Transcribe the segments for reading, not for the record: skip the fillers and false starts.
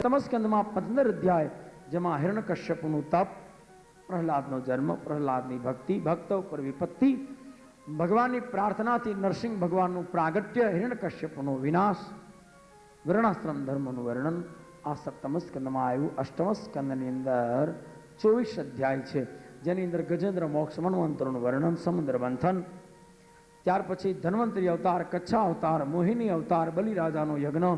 તમસ્કંદમાં 15 અધ્યાય, જેમાં હિરણ્યકશ્યપનું તપ, પ્રહલાદનો જન્મ, પ્રહલાદની ભક્તિ, ભક્તો ઉપર વિપત્તિ, ભગવાનની પ્રાર્થનાથી નરસિંહ ભગવાનનું પ્રાગટ્ય, હિરણ્યકશ્યપનો વિનાશ, વર્ણાશ્રમ ધર્મનું વર્ણન આ સપ્તમ સ્કંદમાં આવ્યું. અષ્ટમ સ્કંદની અંદર 24 અધ્યાય છે, જેની અંદર ગજેન્દ્ર મોક્ષ, મન્વંતરનું વર્ણન, સમુદ્ર મંથન, ત્યાર પછી ધન્વંતરી અવતાર, કચ્છા અવતાર, મોહિની અવતાર, બલિરાજાનો યજ્ઞ,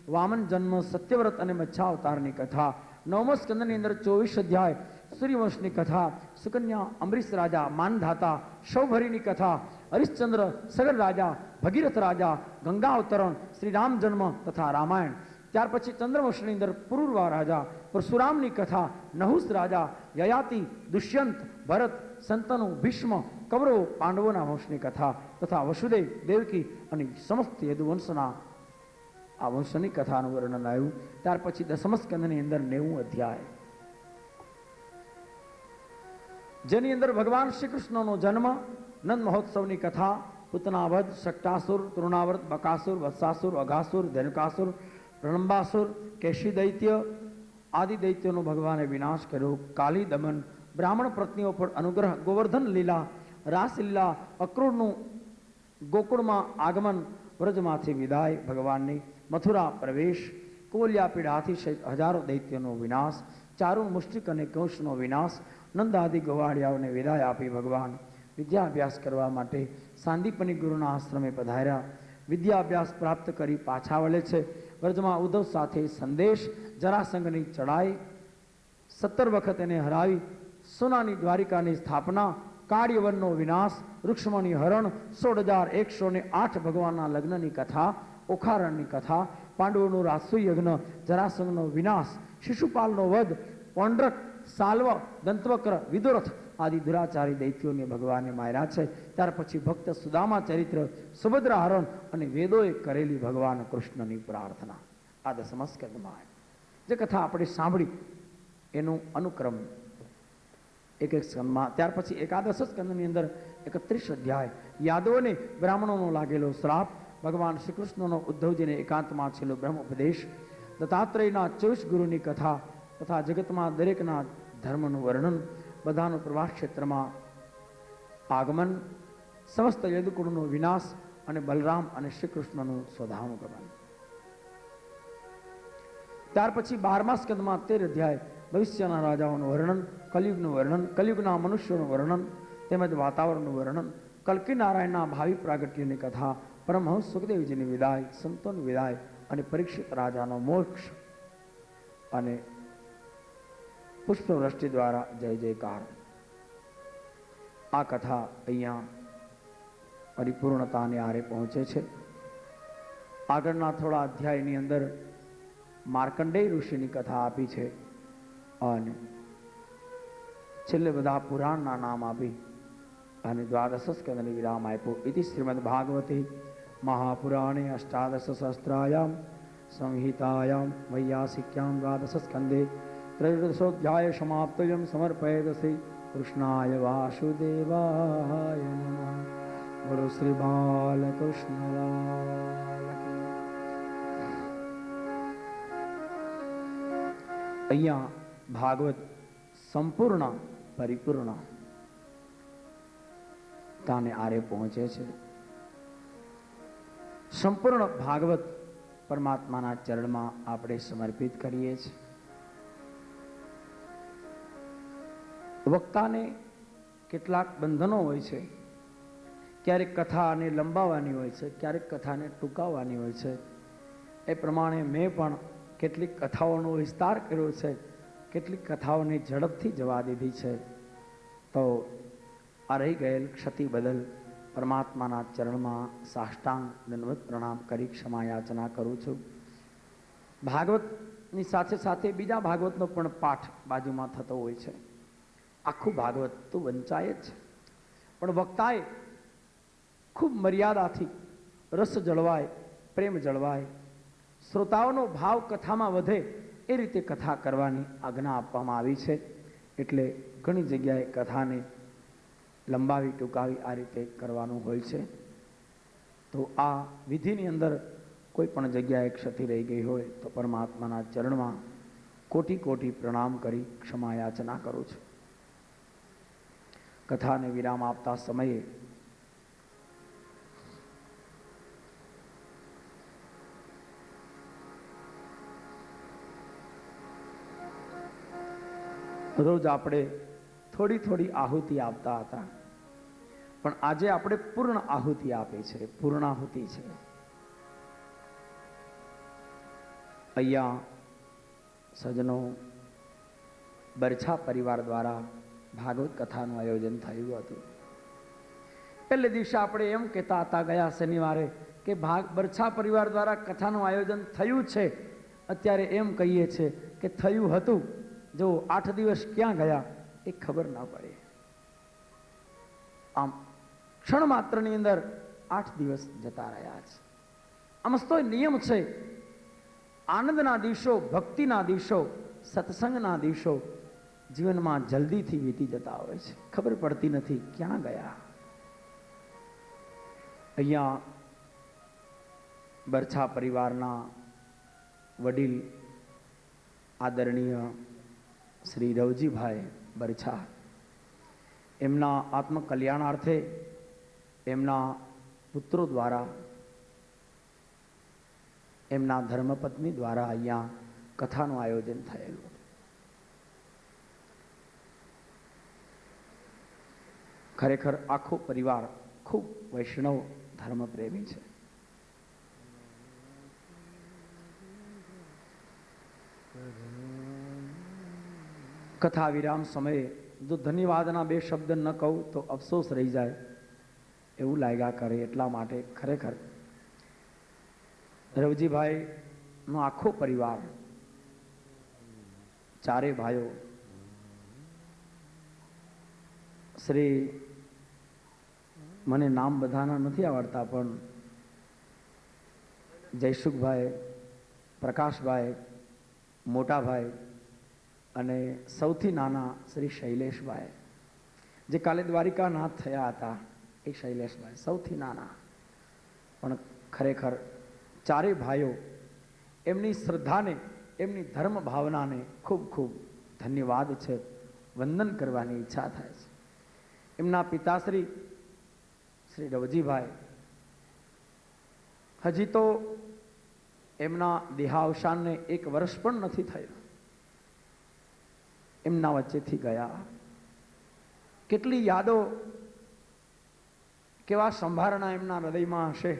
વામન જન્મ, સત્યવ્રત અને મચ્છા અવતારની કથા. નવમ સ્કંદની અંદર 24 અધ્યાય, સૂર્યવંશની કથા, સુકન્યા, અમરીશ રાજા, માનધાતા, સૌભરીની કથા, હરિશ્ચંદ્ર, સગર રાજા, ભગીરથ રાજા, ગંગા અવતરણ, શ્રી રામ જન્મ તથા રામાયણ. ત્યાર પછી ચંદ્રવંશની અંદર પુરુરવા રાજા, પરશુરામની કથા, નહુસ રાજા, યયાતિ, દુષ્યંત, ભરત, સંતનુ, ભીષ્મ, કૌરવો, પાંડવોના વંશની કથા તથા વસુદેવ, દેવકી અને સમસ્ત યદુવંશના આ વંશની કથાનું વર્ણન આવ્યું. ત્યાર પછી દસમ સ્કંદની અંદર 90 અધ્યાય, જેની અંદર ભગવાન શ્રી કૃષ્ણનો જન્મ, નંદ મહોત્સવની કથા, પૂતનાવધ, શક્ટાસુર, તૃણાવર્ત, બકાસુર, વત્સાસુર, અઘાસુર, ધેનુકાસુર, પ્રણંબાસુર, કેશી દૈત્ય આદિ દૈત્યોનો ભગવાને વિનાશ કર્યો, કાલી દમન, બ્રાહ્મણ પત્નીઓ પર અનુગ્રહ, ગોવર્ધન લીલા, રાસલીલા, અક્રૂરનું ગોકુળમાં આગમન, વ્રજમાંથી વિદાય ભગવાનની, મથુરા પ્રવેશ, કોલિયા પીડાથી સહિત હજારો દૈત્યોનો વિનાશ, ચારુણ, મુષ્ટિક અને કંસનો વિનાશ, નંદ આદિ ગવાડિયાઓને વિદાય આપી ભગવાન વિદ્યાભ્યાસ કરવા માટે સાંદીપની ગુરુના આશ્રમે પધાર્યા. વિદ્યાભ્યાસ પ્રાપ્ત કરી પાછા વળે છે. વ્રજમાં ઉદ્ધવ સાથે સંદેશ, જરાસંઘની ચડાઈ, 17 વખત એને હરાવી, સોનાની દ્વારિકાની સ્થાપના, કાળ્યવનનો વિનાશ, રૂક્ષ્મણી હરણ, 16,108 ભગવાનના લગ્નની કથા, ઓખારણની કથા, પાંડવોનું રાજસુ યજ્ઞ, જરાસંઘનો વિનાશ, શિશુપાલનો વધ, પૌંડ્રક, સાલ્વ, દંતવક્ર, વિદુરથ આદિ દુરાચારી દૈત્યોને ભગવાને માર્યા છે. ત્યાર પછી ભક્ત સુદામા ચરિત્ર, સુભદ્રા હરણ અને વેદોએ કરેલી ભગવાન કૃષ્ણની પ્રાર્થના આ દસમ સ્કંદમાં જે કથા આપણે સાંભળી એનું અનુક્રમ એક સ્કંદમાં. ત્યાર પછી એકાદશ સ્કંદની અંદર 31 અધ્યાય, યાદવોને બ્રાહ્મણોનો લાગેલો શ્રાપ, ભગવાન શ્રી કૃષ્ણનો ઉદ્ધવજીને એકાંતમાં છેલ્લો બ્રહ્મ ઉપદેશ, દત્તાત્રેયના 24 ગુરુની કથા તથા જગતમાં દરેકના ધર્મનું વર્ણન, બધાનું પ્રવાસ ક્ષેત્રમાં આગમન, સમસ્ત યદુકુળનો વિનાશ અને બલરામ અને શ્રી કૃષ્ણનું સ્વધામનું ગમન. ત્યાર પછી 12મા સ્કંદમાં 13 અધ્યાય, ભવિષ્યના રાજાઓનું વર્ણન, કલયુગનું વર્ણન, કલયુગના મનુષ્યોનું વર્ણન તેમજ વાતાવરણનું વર્ણન, કલ્કી નારાયણના ભાવિ પ્રાગટ્યની કથા, પરમહંસ સુખદેવજીની વિદાય, સંતોની વિદાય અને પરીક્ષિત રાજાનો મોક્ષ અને પુષ્પવૃષ્ટિ દ્વારા જય જયકાર. આ કથા અહીંયા પરિપૂર્ણતાને આરે પહોંચે છે. આગળના થોડા અધ્યાયની અંદર માર્કંડેય ઋષિની કથા આપી છે અને છેલ્લે બધા પુરાણના નામ આપી અને દ્વાદશ સ્કંદને વિરામ આપ્યો. ઇતિ શ્રીમદ ભાગવતે મહાપુરાણે અષ્ટાદશ સહસ્ત્રાયામ સંહિતાયામ વૈયાસિક્યામ દ્વાદશ સ્કંદે ત્રયોદશોધ્યાય સમાપ્તયમ સમર્પયેદસી કૃષ્ણાય વાસુદેવાય નમઃ. બોલો શ્રી બાલકૃષ્ણલાલ કી. અહીંયા ભાગવત સંપૂર્ણ પરિપૂર્ણ તાને આરે પહોંચે છે. સંપૂર્ણ ભાગવત પરમાત્માના ચરણમાં આપણે સમર્પિત કરીએ છીએ. વક્તાને કેટલાક બંધનો હોય છે, ક્યારેક કથાને લંબાવવાની હોય છે, ક્યારેક કથાને ટૂંકાવવાની હોય છે. એ પ્રમાણે મેં પણ કેટલીક કથાઓનો વિસ્તાર કર્યો છે, કેટલીક કથાઓને ઝડપથી જવા દીધી છે. તો આ રહી ગયેલ ક્ષતિ બદલ પરમાત્માના ચરણમાં સાષ્ટાંગ દંડવત પ્રણામ કરી ક્ષમા યાચના કરું છું. ભાગવતની સાથે સાથે બીજા ભાગવતનો પણ પાઠ બાજુમાં થતો હોય છે. આખું ભાગવત તો વંચાય જ છે, પણ વક્તાએ ખૂબ મર્યાદાથી રસ જળવાય, પ્રેમ જળવાય, શ્રોતાઓનો ભાવ કથામાં વધે એ રીતે કથા કરવાની આજ્ઞા આપવામાં આવી છે. એટલે ઘણી જગ્યાએ કથાને લંબાવી ટૂંકાવી આ રીતે કરવાનું હોય છે. તો આ વિધિની અંદર કોઈ પણ જગ્યાએ ક્ષતિ રહી ગઈ હોય તો પરમાત્માના ચરણમાં કોટી કોટી પ્રણામ કરી ક્ષમા યાચના કરું છું. કથાને વિરામ આપતા સમયે રોજ આપણે થોડી થોડી આહુતિ આપતા હતા, પણ આજે આપણે પૂર્ણ આહુતિ આપી છે, પૂર્ણાહુતિ છે. અહીંયા સજ્જનો બરછા પરિવાર દ્વારા ભાગવત કથાનું આયોજન થયું હતું. એટલે દિવસે આપણે એમ કહેતા હતા ગયા શનિવારે કે બરછા પરિવાર દ્વારા કથાનું આયોજન થયું છે. અત્યારે એમ કહીએ છીએ કે થયું હતું, જો 8 દિવસ ક્યાં ગયા એ ખબર ના પડે. આમ ક્ષણ માત્રની અંદર 8 દિવસ જતા રહ્યા છે. આમ તો નિયમ છે, આનંદના દિવસો, ભક્તિના દિવસો, સત્સંગના દિવસો જીવનમાં જલ્દીથી વીતી જતા હોય છે, ખબર પડતી નથી ક્યાં ગયા. અહીંયા બરછા પરિવારના વડીલ આદરણીય શ્રી રવજીભાઈ બરછા, એમના આત્મકલ્યાણાર્થે એમના પુત્રો દ્વારા, એમના ધર્મપત્ની દ્વારા અહીંયા કથાનું આયોજન થયેલું. ખરેખર આખો પરિવાર ખૂબ વૈષ્ણવ ધર્મપ્રેમી છે. કથા વિરામ સમયે જો ધન્યવાદના 2 શબ્દ ન કહું તો અફસોસ રહી જાય એવું લાગ્યા કરે. એટલા માટે ખરેખર રવજીભાઈનો આખો પરિવાર, 4 ભાઈઓ, શ્રી, મને નામ બધાના નથી આવડતા, પણ જયસુખભાઈ, પ્રકાશભાઈ, મોટાભાઈ અને સૌથી નાના શ્રી શૈલેષભાઈ, જે કાલે દ્વારિકાનાથ થયા હતા, એ શૈલેષભાઈ સૌથી નાના. પણ ખરેખર 4 ભાઈઓ, એમની શ્રદ્ધાને, એમની ધર્મ ભાવનાને ખૂબ ખૂબ ધન્યવાદ છે, વંદન કરવાની ઈચ્છા થાય છે. એમના પિતાશ્રી શ્રી રવજીભાઈ, હજી તો એમના દેહાવસાનને 1 વર્ષ પણ નથી થયું, એમના વચ્ચેથી ગયા. કેટલી યાદો, કેવા સંભારણા એમના હૃદયમાં હશે,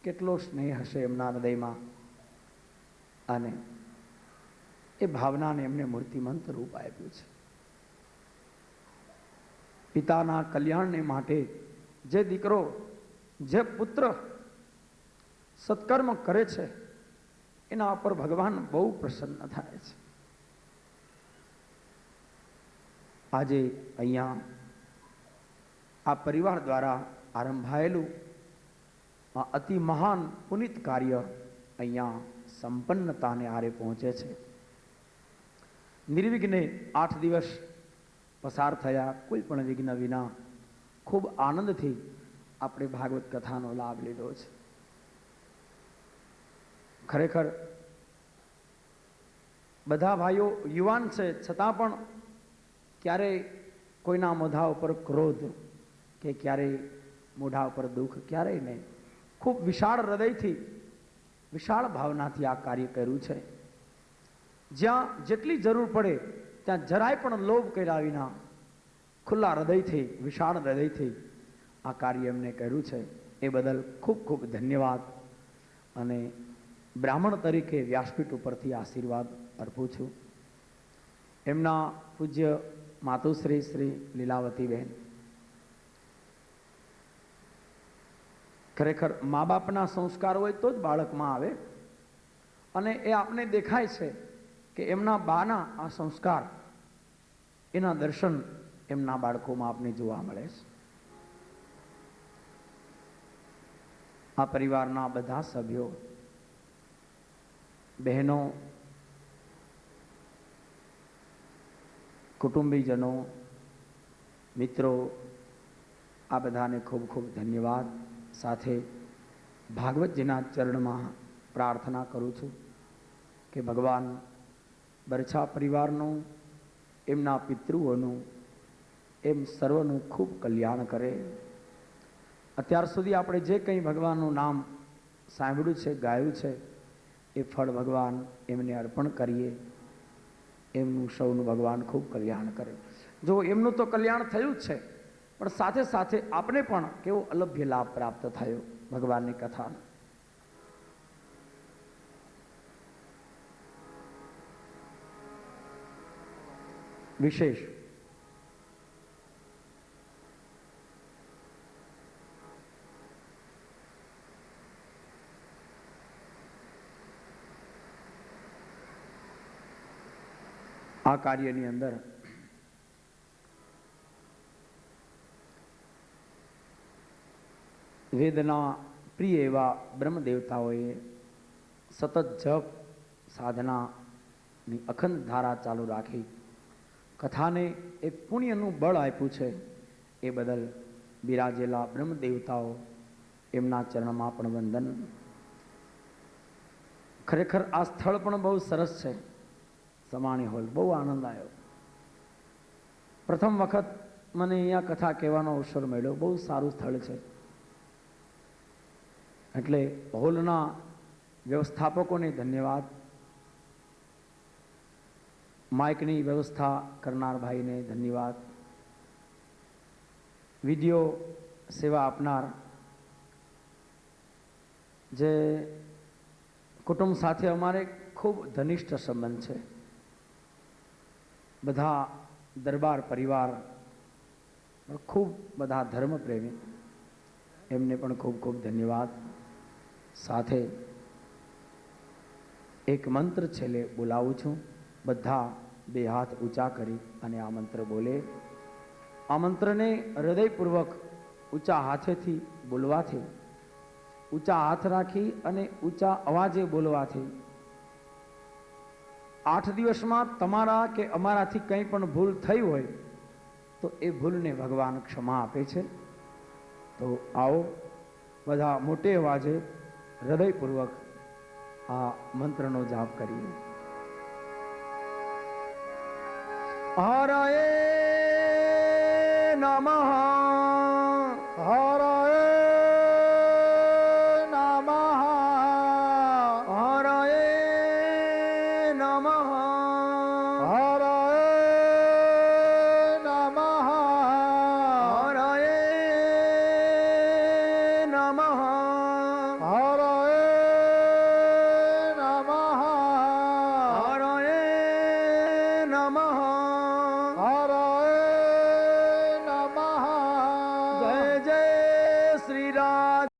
કેટલો સ્નેહ હશે એમના હૃદયમાં, અને એ ભાવનાને એમને મૂર્તિમંત રૂપ આપ્યું છે. પિતાના કલ્યાણને માટે જે દીકરો, જે પુત્ર સત્કર્મ કરે છે, એના ઉપર ભગવાન બહુ પ્રસન્ન થાય છે. આજે અહીંયા આ પરિવાર દ્વારા આરંભાયેલું આ અતિ મહાન પુનિત કાર્ય અહીંયા સંપન્નતાને આરે પહોંચે છે. નિર્વિઘ્ને 8 દિવસ પસાર થયા, કોઈ પણ વિઘ્ન વિના ખૂબ આનંદથી આપણે ભાગવત કથાનો લાભ લીધો છે. ખરેખર બધા ભાઈઓ યુવાન છે, છતાં પણ ક્યારેય કોઈના મોઢા ઉપર ક્રોધ કે ક્યારેય મોઢા ઉપર દુઃખ ક્યારેય નહીં. ખૂબ વિશાળ હૃદયથી, વિશાળ ભાવનાથી આ કાર્ય કર્યું છે. જ્યાં જેટલી જરૂર પડે ત્યાં જરાય પણ લોભ કર્યા વિના ખુલ્લા હૃદયથી, વિશાળ હૃદયથી આ કાર્ય એમને કર્યું છે. એ બદલ ખૂબ ખૂબ ધન્યવાદ. અને બ્રાહ્મણ તરીકે વ્યાસપીઠ ઉપરથી આશીર્વાદ અર્પું છું. એમના પૂજ્ય માતુશ્રી શ્રી લીલાવતીબેન, ખરેખર મા બાપના સંસ્કાર હોય તો જ બાળકમાં આવે, અને એ આપને દેખાય છે કે એમના બાના આ સંસ્કાર, એના દર્શન એમના બાળકોમાં આપને જોવા મળે છે. આ પરિવારના બધા સભ્યો, બહેનો, કુટુંબીજનો, મિત્રો, આ બધાને ખૂબ ખૂબ ધન્યવાદ. સાથે ભાગવતજીના ચરણમાં પ્રાર્થના કરું છું કે ભગવાન બરછા પરિવારનું, એમના પિતૃઓનું, એમ સર્વનું ખૂબ કલ્યાણ કરે. અત્યાર સુધી આપણે જે કંઈ ભગવાનનું નામ સાંભળ્યું છે, ગાયું છે, એ ફળ ભગવાન એમને અર્પણ કરીએ. એમનું સૌનું ભગવાન ખૂબ કલ્યાણ કરે. જો એમનું તો કલ્યાણ થયું જ છે, પણ સાથે સાથે આપણે પણ કેવો અલભ્ય લાભ પ્રાપ્ત થયો ભગવાનની કથાનો. વિશેષ આ કાર્યની અંદર વેદના પ્રિય એવા બ્રહ્મ દેવતાઓએ સતત જપ સાધનાની અખંડ ધારા ચાલુ રાખી કથાને એક પુણ્યનું બળ આપ્યું છે. એ બદલ બિરાજેલા બ્રહ્મ દેવતાઓ એમના ચરણમાં પણ વંદન. ખરેખર આ સ્થળ પણ બહુ સરસ છે. સમાણી હોલ બહુ આનંદ આવ્યો. પ્રથમ વખત મને અહીંયા કથા કહેવાનો અવસર મળ્યો. બહુ સારું સ્થળ છે. એટલે હોલના વ્યવસ્થાપકોને ધન્યવાદ, માઇકની વ્યવસ્થા કરનાર ભાઈને ધન્યવાદ, વિડીયો સેવા આપનાર જે કુટુંબ સાથે અમારે ખૂબ ઘનિષ્ઠ સંબંધ છે, બધા દરબાર પરિવાર, ખૂબ બધા ધર્મપ્રેમી, એમને પણ ખૂબ ખૂબ ધન્યવાદ. સાથે એક મંત્ર છેલ્લે બોલાવું છું. બધા બે હાથ ઊંચા કરી અને આ મંત્ર બોલે. આ મંત્રને હૃદયપૂર્વક ઊંચા હાથેથી બોલવાથી, ઊંચા હાથ રાખી અને ઊંચા અવાજે બોલવાથી 8 દિવસમાં તમારા કે અમારાથી કંઈ પણ ભૂલ થઈ હોય તો એ ભૂલને ભગવાન ક્ષમા આપે છે. તો આવો બધા મોટે અવાજે હૃદયપૂર્વક આ મંત્રનો જાપ કરીએ. હરયે નમઃ, હરયે નમઃ, હરયે નમઃ, હરયે નમઃ, હરયે નમઃ, હરયે નમઃ, હરયે નમઃ.